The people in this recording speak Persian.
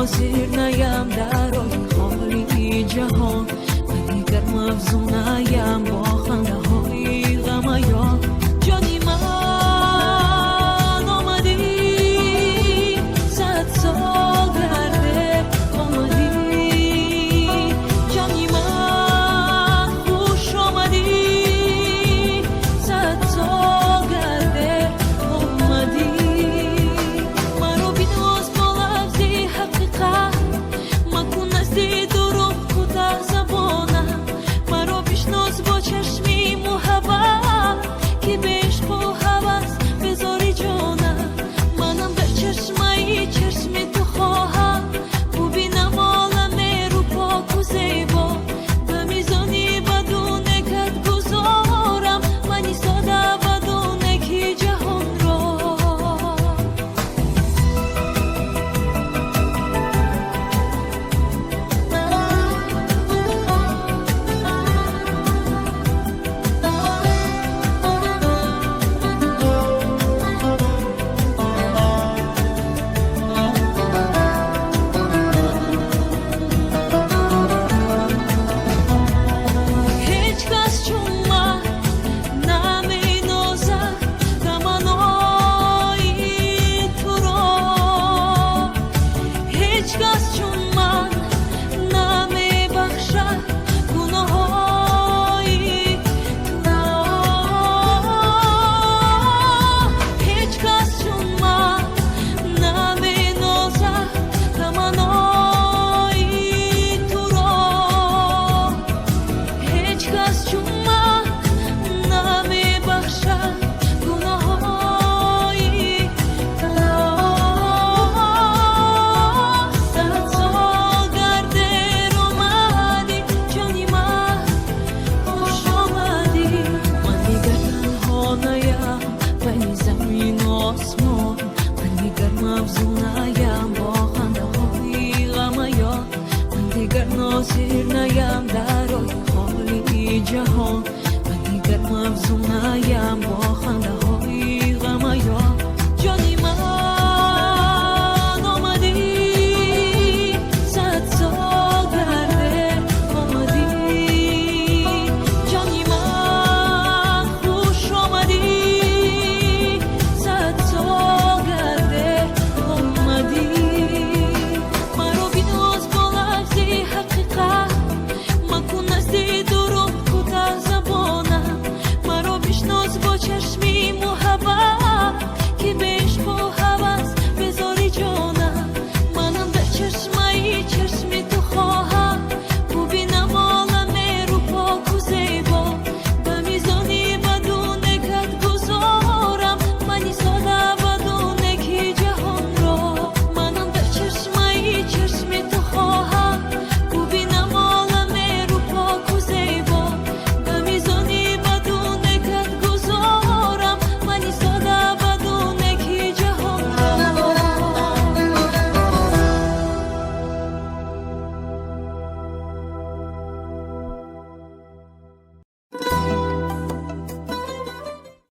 ناظر نیم در خالی جهان من دیگر مفزون نیم با خنده های غمیان جانی من آمدی صد سال گرده آمدی جانی من خوش آمدی صد سال گرده آمدی مرا بیناز با لفظی حقیقت مکن نزدی دروغ کوتاه زبانم مرا بشناس با چشمی محبت که به عشق و هوس بذاری جانم منم در چشمای چشم تو خواهم ببینم عالم رو پاک و زیبا به میزانی بدون کت گذارم منی ساده بدون کی جهان را هیچ کس چون من نمینازد تمنای تو را هیچ کس چون من نمیبخشد گناههای تو را هیچ کس چون من نمینازد تمنای تو را هیچ کس چون من نمیبخشد گناههای تو را صد سال گرده آمدی جانی من خوش آمدی من دیگر تنها نیم بین زمین و آسمان من دیگر مفزون نیم با خنده های غمیان من دیگر ناظر نیم در خالی جهان من دیگر مفزون نیم با خنده